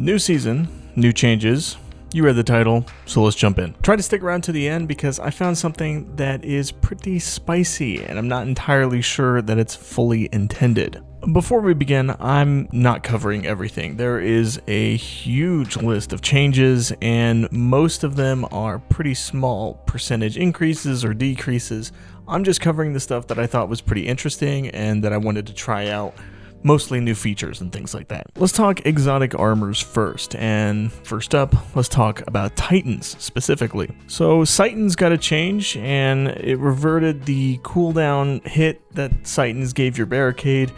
New season, new changes. You read the title, so let's jump in. Try to stick around to the end because I found something that is pretty spicy and I'm not entirely sure that it's fully intended. Before we begin, I'm not covering everything. There is a huge list of changes and most of them are pretty small percentage increases or decreases. I'm just covering the stuff that I thought was pretty interesting and that I wanted to try out. Mostly new features and things like that. Let's talk exotic armors first, and first up, let's talk about Titans specifically. So Titans got a change, and it reverted the cooldown hit that Titans gave your barricade,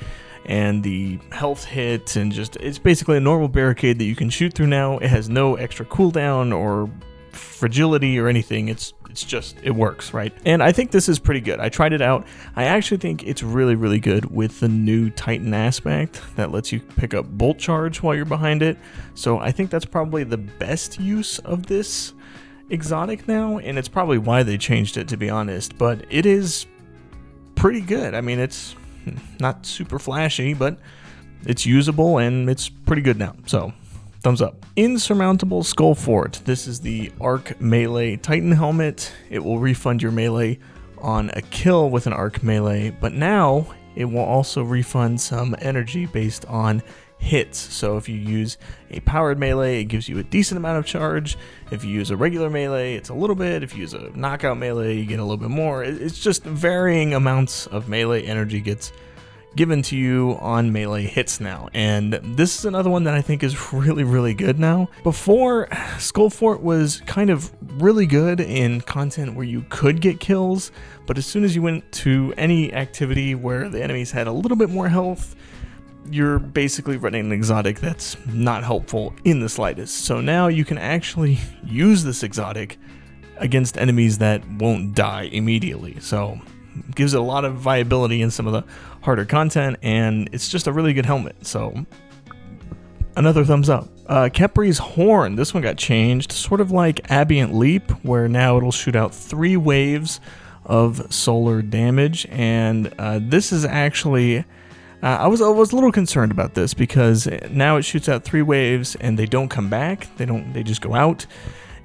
and the health hit, and just, it's basically a normal barricade that you can shoot through now. It has no extra cooldown or fragility or anything. It's just, it works, right? And I think this is pretty good. I tried it out. I actually think it's really, really good with the new Titan aspect that lets you pick up bolt charge while you're behind it. So I think that's probably the best use of this exotic now, and it's probably why they changed it, to be honest. But it is pretty good. I mean, it's not super flashy, but it's usable and it's pretty good now. So thumbs up. Insurmountable Skull Fort. This is the Arc Melee Titan helmet. It will refund your melee on a kill with an Arc Melee, but now it will also refund some energy based on hits. So if you use a powered melee, it gives you a decent amount of charge. If you use a regular melee, it's a little bit. If you use a knockout melee, you get a little bit more. It's just varying amounts of melee energy gets given to you on melee hits now, and this is another one that I think is really, really good now. Before, Skull Fort was kind of really good in content where you could get kills, but as soon as you went to any activity where the enemies had a little bit more health, you're basically running an exotic that's not helpful in the slightest. So now you can actually use this exotic against enemies that won't die immediately. So gives it a lot of viability in some of the harder content, and it's just a really good helmet. So another thumbs up. Khepri's Horn, this one got changed, sort of like Ambient Leap, where now it'll shoot out 3 waves of solar damage. And this is actually, I was a little concerned about this because now it shoots out 3 waves and they don't come back. They just go out.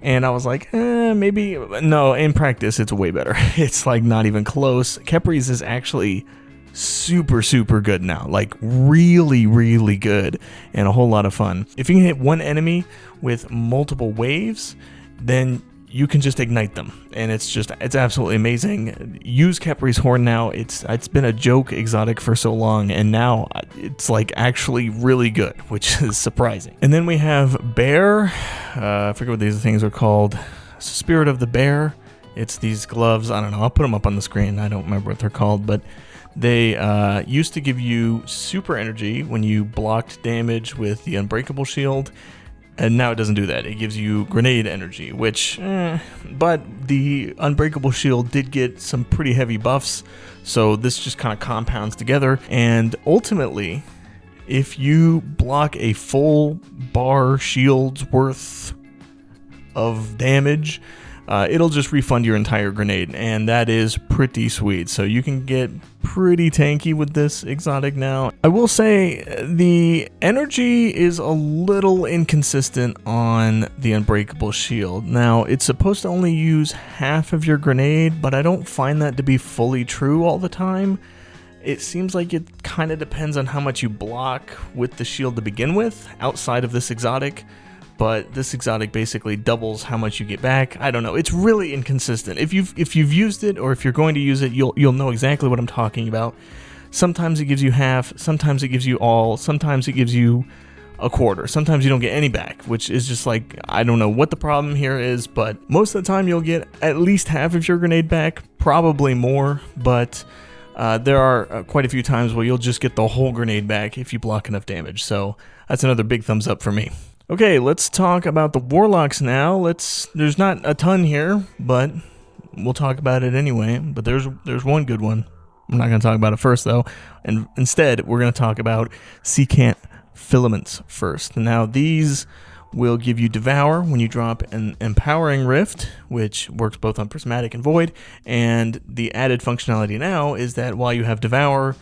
And I was like, maybe, no, in practice, it's way better. It's like not even close. Khepri's is actually super, super good now. Like really, really good and a whole lot of fun. If you can hit one enemy with multiple waves, then you can just ignite them. And it's absolutely amazing. Use Khepri's Horn now. It's been a joke exotic for so long, and now it's like actually really good, which is surprising. And then we have Bear. I forget what these things are called. Spirit of the Bear. It's these gloves. I don't know. I'll put them up on the screen. I don't remember what they're called, but they used to give you super energy when you blocked damage with the Unbreakable Shield. And now it doesn't do that. It gives you grenade energy, which, but the Unbreakable Shield did get some pretty heavy buffs, so this just kind of compounds together. And ultimately, if you block a full bar shield's worth of damage, it'll just refund your entire grenade, and that is pretty sweet. So you can get pretty tanky with this exotic now. I will say the energy is a little inconsistent on the Unbreakable Shield. Now, it's supposed to only use half of your grenade, but I don't find that to be fully true all the time. It seems like it kind of depends on how much you block with the shield to begin with, outside of this exotic. But this exotic basically doubles how much you get back. I don't know. It's really inconsistent. If you've used it, or if you're going to use it, you'll know exactly what I'm talking about. Sometimes it gives you half. Sometimes it gives you all. Sometimes it gives you a quarter. Sometimes you don't get any back, which is just like, I don't know what the problem here is, but most of the time you'll get at least half of your grenade back, probably more. But there are quite a few times where you'll just get the whole grenade back if you block enough damage. So that's another big thumbs up for me. Okay, let's talk about the Warlocks now. There's not a ton here, but we'll talk about it anyway. But there's one good one. I'm not going to talk about it first, though. And instead, we're going to talk about Secant Filaments first. Now, these will give you Devour when you drop an Empowering Rift, which works both on Prismatic and Void. And the added functionality now is that while you have Devour,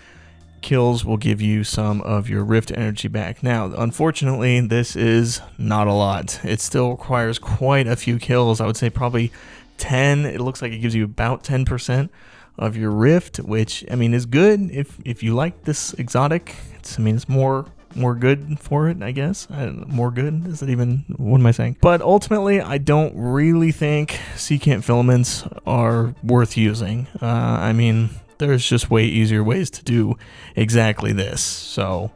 kills will give you some of your rift energy back. Now, unfortunately, this is not a lot. It still requires quite a few kills. I would say probably 10. It looks like it gives you about 10% of your rift, which, I mean, is good if you like this exotic. It's more good for it, I guess. More good? Is it even, what am I saying? But ultimately, I don't really think secant filaments are worth using. I mean, there's just way easier ways to do exactly this. So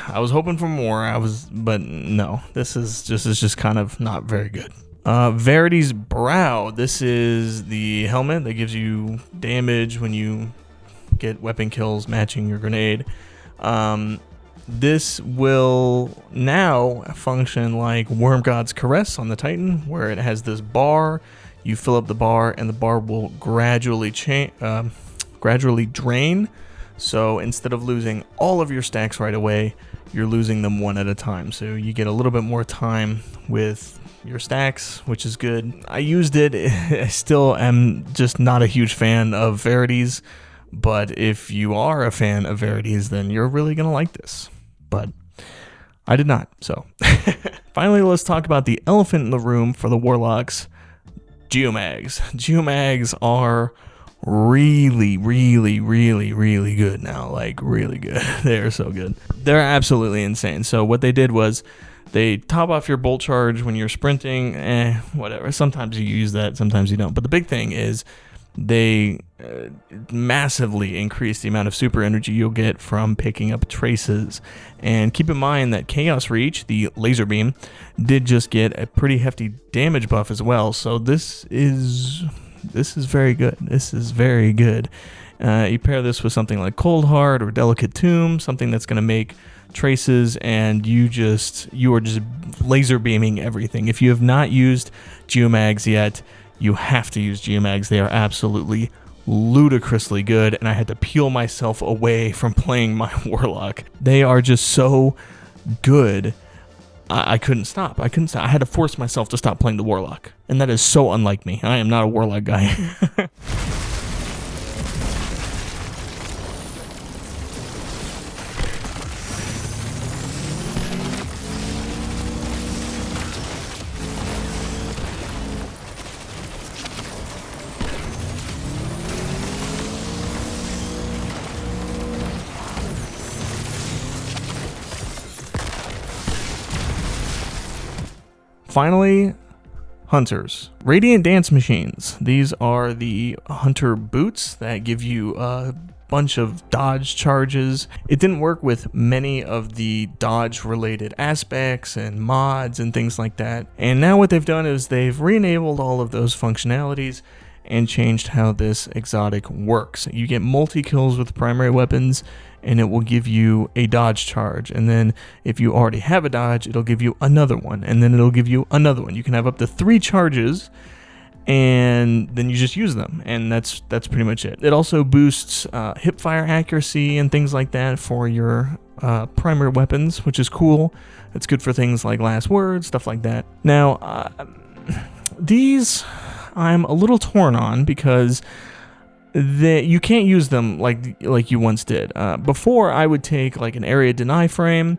I was hoping for more. But no, this is just kind of not very good. Verity's Brow. This is the helmet that gives you damage when you get weapon kills matching your grenade. This will now function like Worm God's Caress on the Titan, where it has this bar. You fill up the bar, and the bar will gradually drain. So instead of losing all of your stacks right away, you're losing them one at a time. So you get a little bit more time with your stacks, which is good. I used it. I still am just not a huge fan of Verities. But if you are a fan of Verities, then you're really going to like this. But I did not, so. Finally, let's talk about the elephant in the room for the Warlocks, Geomags. Geomags are really, really, really, really good now. Like, really good. They are so good. They're absolutely insane. So what they did was they top off your bolt charge when you're sprinting. Whatever. Sometimes you use that, sometimes you don't. But the big thing is they massively increase the amount of super energy you'll get from picking up traces. And keep in mind that Chaos Reach, the laser beam, did just get a pretty hefty damage buff as well. So this is very good. This is very good. You pair this with something like Cold Heart or Delicate Tomb, something that's going to make traces, and you are just laser beaming everything. If you have not used Geomags yet, you have to use Geomags. They are absolutely ludicrously good, and I had to peel myself away from playing my Warlock. They are just so good. I couldn't stop. I had to force myself to stop playing the Warlock, and that is so unlike me. I am not a Warlock guy. Finally, Hunters. Radiant Dance Machines. These are the Hunter boots that give you a bunch of dodge charges. It didn't work with many of the dodge related aspects and mods and things like that. And now what they've done is they've re-enabled all of those functionalities and changed how this exotic works. You get multi-kills with primary weapons, and it will give you a dodge charge. And then if you already have a dodge, it'll give you another one, and then it'll give you another one. You can have up to 3 charges, and then you just use them, and that's pretty much it. It also boosts hipfire accuracy and things like that for your primary weapons, which is cool. It's good for things like last words, stuff like that. Now, these I'm a little torn on because you can't use them like you once did. Before, I would take like an area deny frame,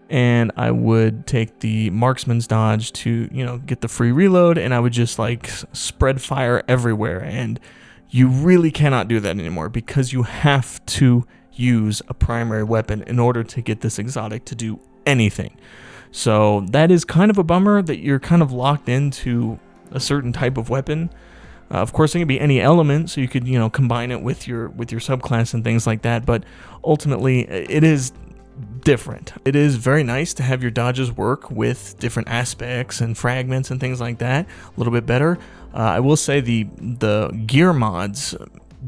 and I would take the marksman's dodge to, get the free reload, and I would just like spread fire everywhere. And you really cannot do that anymore because you have to use a primary weapon in order to get this exotic to do anything. So that is kind of a bummer that you're kind of locked into a certain type of weapon. Of course, it can be any element, so you could, combine it with your subclass and things like that. But ultimately, it is different. It is very nice to have your dodges work with different aspects and fragments and things like that a little bit better. I will say the gear mods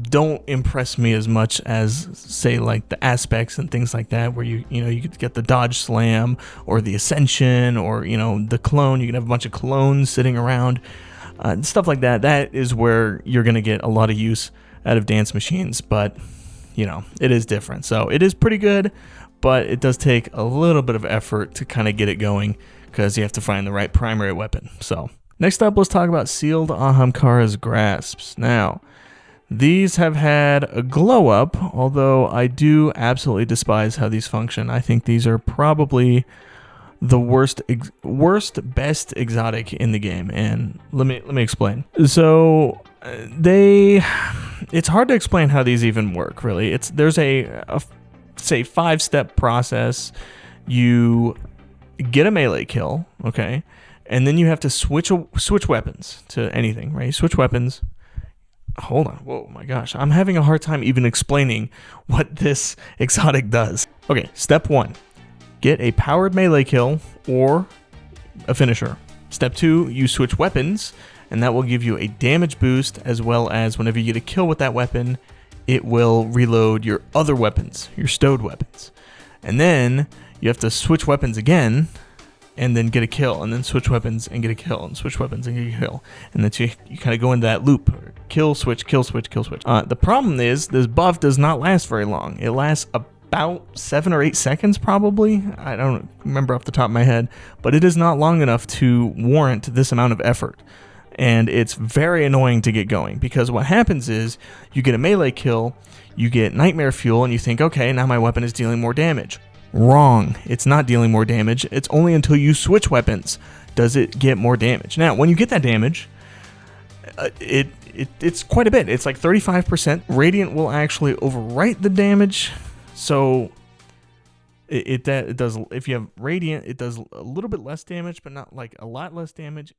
don't impress me as much as, say, like the aspects and things like that, where you could get the dodge slam or the ascension or the clone. You can have a bunch of clones sitting around. Stuff like that. That is where you're going to get a lot of use out of dance machines, but it is different. So it is pretty good, but it does take a little bit of effort to kind of get it going because you have to find the right primary weapon. So next up, let's talk about Sealed Ahamkara's Grasps. Now, These have had a glow up, although I do absolutely despise how these function. I think these are probably the best exotic in the game, and let me explain. So it's hard to explain how these even work, really. There's a say 5-step process. You get a melee kill, okay, and then you have to switch weapons to anything, right? Switch weapons. Hold on. Whoa, my gosh. I'm having a hard time even explaining what this exotic does. Okay, step 1. Get a powered melee kill or a finisher. Step 2, you switch weapons, and that will give you a damage boost, as well as whenever you get a kill with that weapon, it will reload your other weapons, your stowed weapons. And then you have to switch weapons again, and then get a kill, and then switch weapons and get a kill, and switch weapons and get a kill. And then you kind of go into that loop. Kill, switch, kill, switch, kill, switch. The problem is this buff does not last very long. It lasts about 7 or 8 seconds probably. I don't remember off the top of my head, but it is not long enough to warrant this amount of effort. And it's very annoying to get going, because what happens is you get a melee kill, you get nightmare fuel, and you think, okay, now my weapon is dealing more damage. Wrong. It's not dealing more damage. It's only until you switch weapons does it get more damage. Now, when you get that damage, it's quite a bit. It's like 35%. Radiant will actually overwrite the damage. So it does. If you have Radiant, it does a little bit less damage, but not like a lot less damage.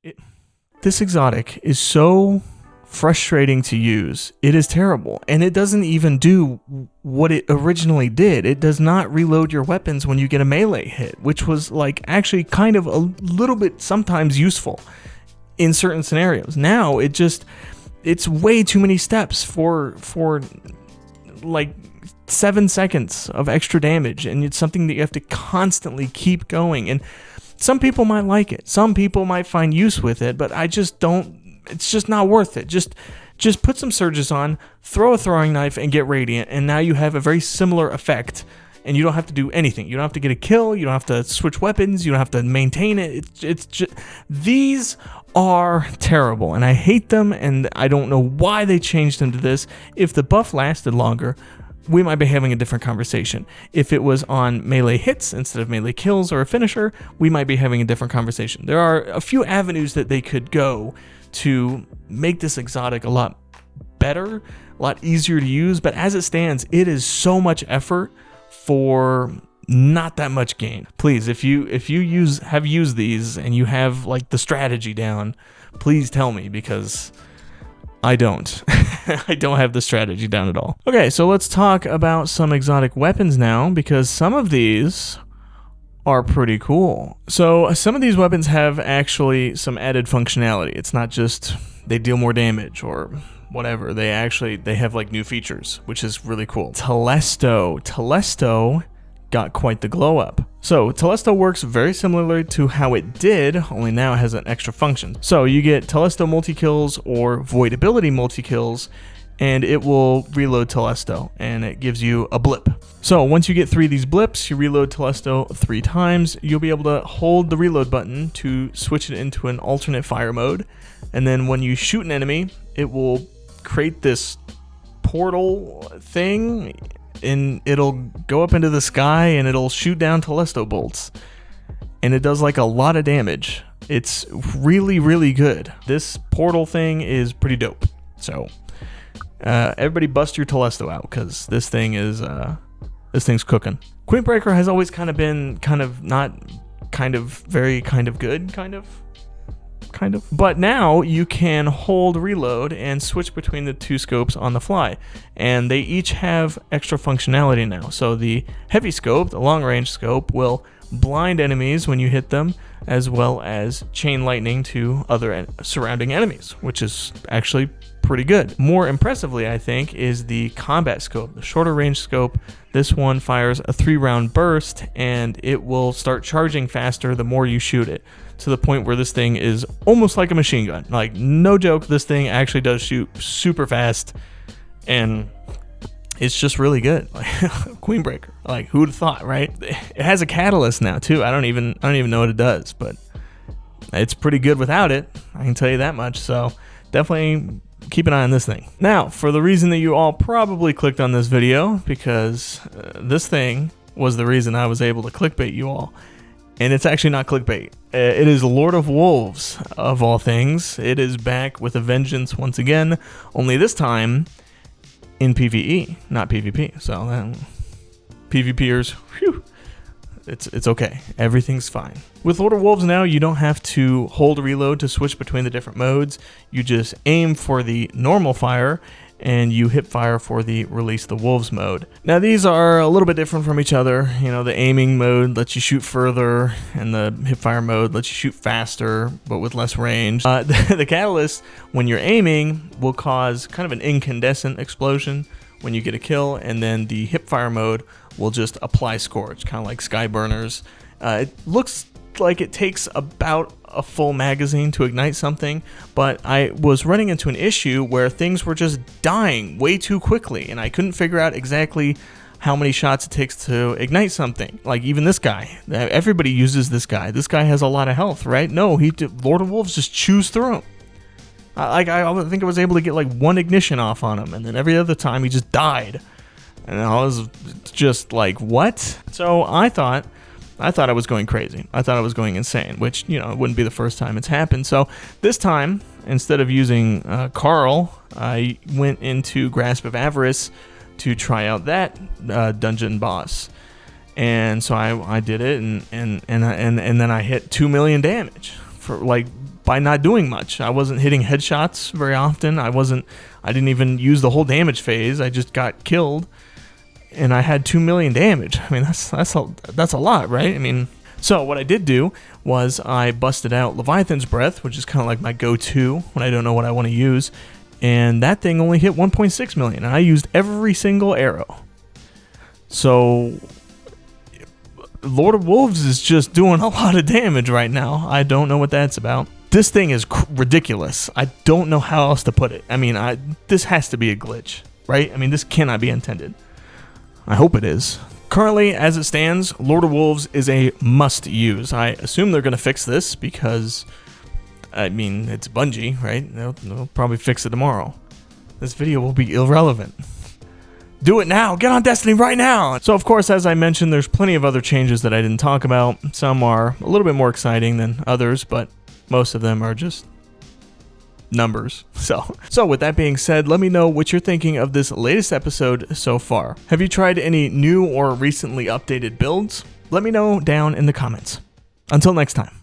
This exotic is so frustrating to use. It is terrible, and it doesn't even do what it originally did. It does not reload your weapons when you get a melee hit, which was like actually kind of a little bit sometimes useful in certain scenarios. Now it's way too many steps for like 7 seconds of extra damage, and it's something that you have to constantly keep going. And some people might like it, some people might find use with it, but I just don't. It's just not worth it. Just put some surges on, throw a throwing knife, and get Radiant, and now you have a very similar effect, and you don't have to do anything. You don't have to get a kill, you don't have to switch weapons, you don't have to maintain it. It's just, these are terrible, and I hate them, and I don't know why they changed them to this. If the buff lasted longer, we might be having a different conversation. If it was on melee hits instead of melee kills or a finisher, we might be having a different conversation. There are a few avenues that they could go to make this exotic a lot better, a lot easier to use, but as it stands, it is so much effort for not that much gain. Please, if you have used these and you have like the strategy down, please tell me, because I don't. I don't have the strategy down at all. Okay, so let's talk about some exotic weapons now, because some of these are pretty cool. So some of these weapons have actually some added functionality. It's not just they deal more damage or whatever. They have like new features, which is really cool. Telesto got quite the glow up. So Telesto works very similarly to how it did, only now it has an extra function. So you get Telesto multi-kills or Void Ability multi-kills, and it will reload Telesto, and it gives you a blip. So once you get 3 of these blips, you reload Telesto 3 times. You'll be able to hold the reload button to switch it into an alternate fire mode, and then when you shoot an enemy, it will create this portal thing, and it'll go up into the sky, and it'll shoot down Telesto bolts, and it does like a lot of damage. It's really, really good. This portal thing is pretty dope. So everybody bust your Telesto out, because this thing's cooking. Queenbreaker has always kind of been very good, but now you can hold reload and switch between the 2 scopes on the fly, and they each have extra functionality now. So the heavy scope, the long range scope, will blind enemies when you hit them, as well as chain lightning to other surrounding enemies, which is actually pretty good. More impressively, I think, is the combat scope, the shorter range scope. This one fires a 3-round burst, and it will start charging faster the more you shoot it, to the point where this thing is almost like a machine gun. Like, no joke, this thing actually does shoot super fast, and it's just really good. Like, Queenbreaker, like, who'd have thought, right? It has a catalyst now too. I don't even know what it does, but it's pretty good without it, I can tell you that much. So definitely keep an eye on this thing. Now, for the reason that you all probably clicked on this video, because this thing was the reason I was able to clickbait you all. And it's actually not clickbait. It is Lord of Wolves, of all things. It is back with a vengeance once again, only this time in PvE, not PvP. So, PvPers, whew, it's okay. Everything's fine. With Lord of Wolves now, you don't have to hold reload to switch between the different modes. You just aim for the normal fire, and you hip fire for the release the wolves mode. Now these are a little bit different from each other. You know, the aiming mode lets you shoot further, and the hip fire mode lets you shoot faster, but with less range. The catalyst, when you're aiming, will cause kind of an incandescent explosion when you get a kill, and then the hip fire mode will just apply scorch, kind of like sky burners. It looks like it takes about a full magazine to ignite something, but I was running into an issue where things were just dying way too quickly, and I couldn't figure out exactly how many shots it takes to ignite something. Like even this guy, everybody uses this guy. This guy has a lot of health, right? No, Lord of Wolves just chews through him. I think I was able to get like one ignition off on him, and then every other time he just died. And I was just like, what? So I thought I was going crazy. I thought I was going insane, which, you know, it wouldn't be the first time it's happened. So this time, instead of using Carl, I went into Grasp of Avarice to try out that dungeon boss. And so I did it, and then I hit 2 million damage for like by not doing much. I wasn't hitting headshots very often. I didn't even use the whole damage phase. I just got killed. And I had 2 million damage. I mean, that's a lot, right? I mean, so what I did do was I busted out Leviathan's Breath, which is kind of like my go-to when I don't know what I want to use, and that thing only hit 1.6 million, and I used every single arrow. So Lord of Wolves is just doing a lot of damage right now. I don't know what that's about. This thing is ridiculous. I don't know how else to put it. I mean, this has to be a glitch, right? I mean, this cannot be intended. I hope it is. Currently, as it stands, Lord of Wolves is a must-use. I assume they're going to fix this because, I mean, it's Bungie, right? They'll probably fix it tomorrow. This video will be irrelevant. Do it now! Get on Destiny right now! So, of course, as I mentioned, there's plenty of other changes that I didn't talk about. Some are a little bit more exciting than others, but most of them are just numbers. So with that being said, let me know what you're thinking of this latest episode so far. Have you tried any new or recently updated builds? Let me know down in the comments. Until next time.